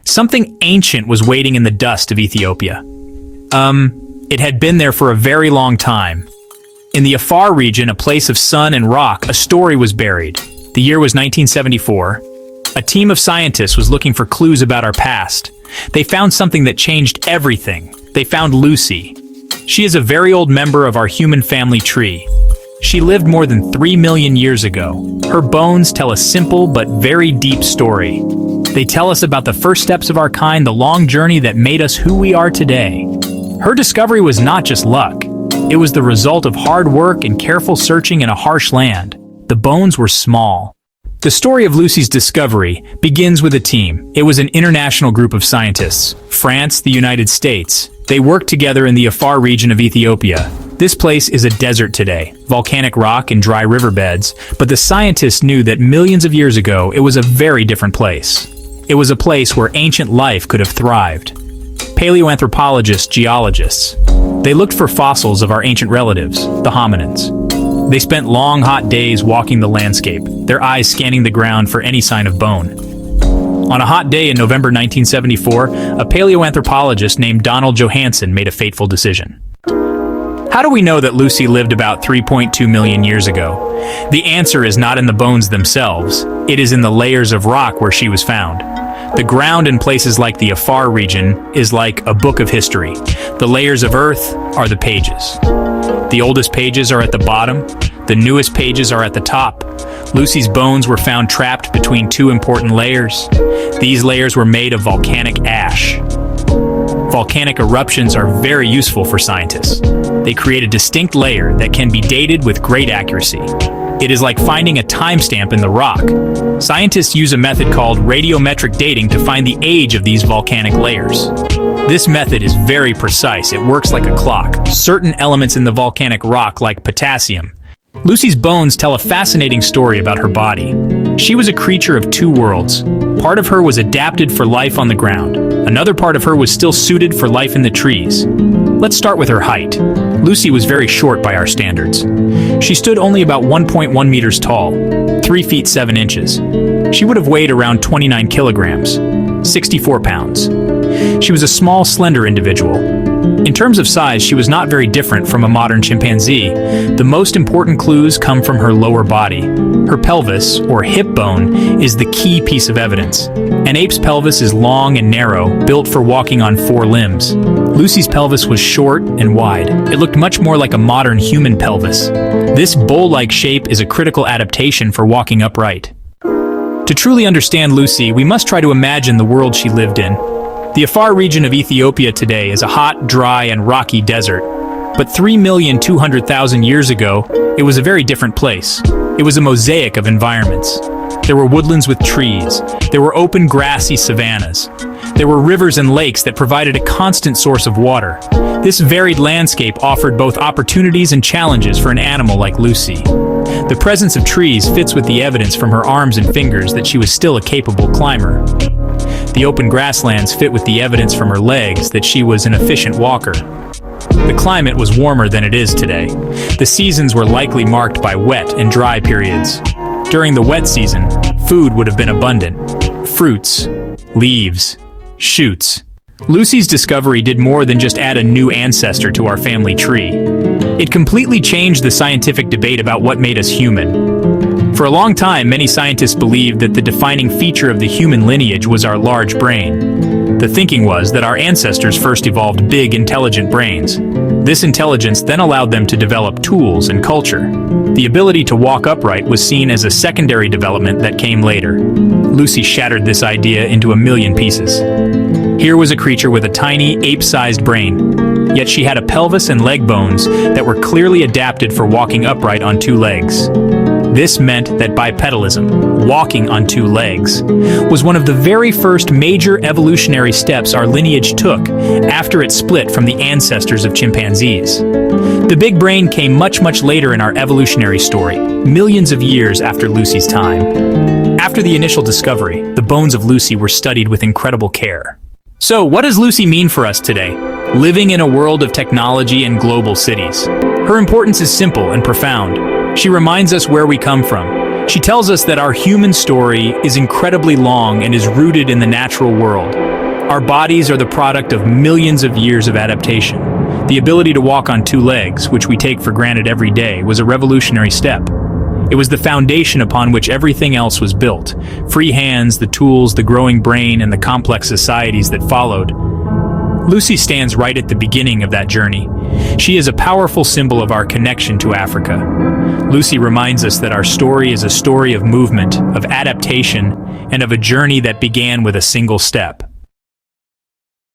Something ancient was waiting in the dust of Ethiopia. It had been there for a very long time. In the Afar region, a place of sun and rock, a story was buried. The year was 1974. A team of scientists was looking for clues about our past. They found something that changed everything. They found Lucy. She is a very old member of our human family tree. She lived more than 3 million years ago. Her bones tell a simple but very deep story. They tell us about the first steps of our kind, the long journey that made us who we are today. Her discovery was not just luck. It was the result of hard work and careful searching in a harsh land. The bones were small. The story of Lucy's discovery begins with a team. It was an international group of scientists. France, the United States. They worked together in the Afar region of Ethiopia. This place is a desert today, volcanic rock and dry riverbeds, but the scientists knew that millions of years ago it was a very different place. It was a place where ancient life could have thrived. Paleoanthropologists, geologists. They looked for fossils of our ancient relatives, the hominins. They spent long, hot days walking the landscape, their eyes scanning the ground for any sign of bone. On a hot day in November 1974, a paleoanthropologist named Donald Johanson made a fateful decision. How do we know that Lucy lived about 3.2 million years ago? The answer is not in the bones themselves. It is in the layers of rock where she was found. The ground in places like the Afar region is like a book of history. The layers of earth are the pages. The oldest pages are at the bottom. The newest pages are at the top. Lucy's bones were found trapped between two important layers. These layers were made of volcanic ash. Volcanic eruptions are very useful for scientists. They create a distinct layer that can be dated with great accuracy. It is like finding a timestamp in the rock. Scientists use a method called radiometric dating to find the age of these volcanic layers. This method is very precise. It works like a clock. Certain elements in the volcanic rock, like potassium. Lucy's bones tell a fascinating story about her body. She was a creature of two worlds. Part of her was adapted for life on the ground. Another part of her was still suited for life in the trees. Let's start with her height. Lucy was very short by our standards. She stood only about 1.1 meters tall, 3 feet 7 inches. She would have weighed around 29 kilograms, 64 pounds. She was a small, slender individual. In terms of size, she was not very different from a modern chimpanzee. The most important clues come from her lower body. Her pelvis, or hip bone, is the key piece of evidence. An ape's pelvis is long and narrow, built for walking on 4 limbs. Lucy's pelvis was short and wide. It looked much more like a modern human pelvis. This bowl-like shape is a critical adaptation for walking upright. To truly understand Lucy, we must try to imagine the world she lived in. The Afar region of Ethiopia today is a hot, dry, and rocky desert. But 3,200,000 years ago, it was a very different place. It was a mosaic of environments. There were woodlands with trees. There were open, grassy savannas. There were rivers and lakes that provided a constant source of water. This varied landscape offered both opportunities and challenges for an animal like Lucy. The presence of trees fits with the evidence from her arms and fingers that she was still a capable climber. The open grasslands fit with the evidence from her legs that she was an efficient walker. The climate was warmer than it is today. The seasons were likely marked by wet and dry periods. During the wet season, food would have been abundant. Fruits, leaves, shoots. Lucy's discovery did more than just add a new ancestor to our family tree. It completely changed the scientific debate about what made us human. For a long time, many scientists believed that the defining feature of the human lineage was our large brain. The thinking was that our ancestors first evolved big, intelligent brains. This intelligence then allowed them to develop tools and culture. The ability to walk upright was seen as a secondary development that came later. Lucy shattered this idea into a million pieces. Here was a creature with a tiny, ape-sized brain, yet she had a pelvis and leg bones that were clearly adapted for walking upright on 2 legs. This meant that bipedalism, walking on 2 legs, was one of the very first major evolutionary steps our lineage took after it split from the ancestors of chimpanzees. The big brain came much later in our evolutionary story, millions of years after Lucy's time. After the initial discovery, the bones of Lucy were studied with incredible care. So, what does Lucy mean for us today, living in a world of technology and global cities? Her importance is simple and profound. She reminds us where we come from. She tells us that our human story is incredibly long and is rooted in the natural world. Our bodies are the product of millions of years of adaptation. The ability to walk on two legs, which we take for granted every day, was a revolutionary step. It was the foundation upon which everything else was built. Free hands, the tools, the growing brain, and the complex societies that followed. Lucy stands right at the beginning of that journey. She is a powerful symbol of our connection to Africa. Lucy reminds us that our story is a story of movement, of adaptation, and of a journey that began with a single step.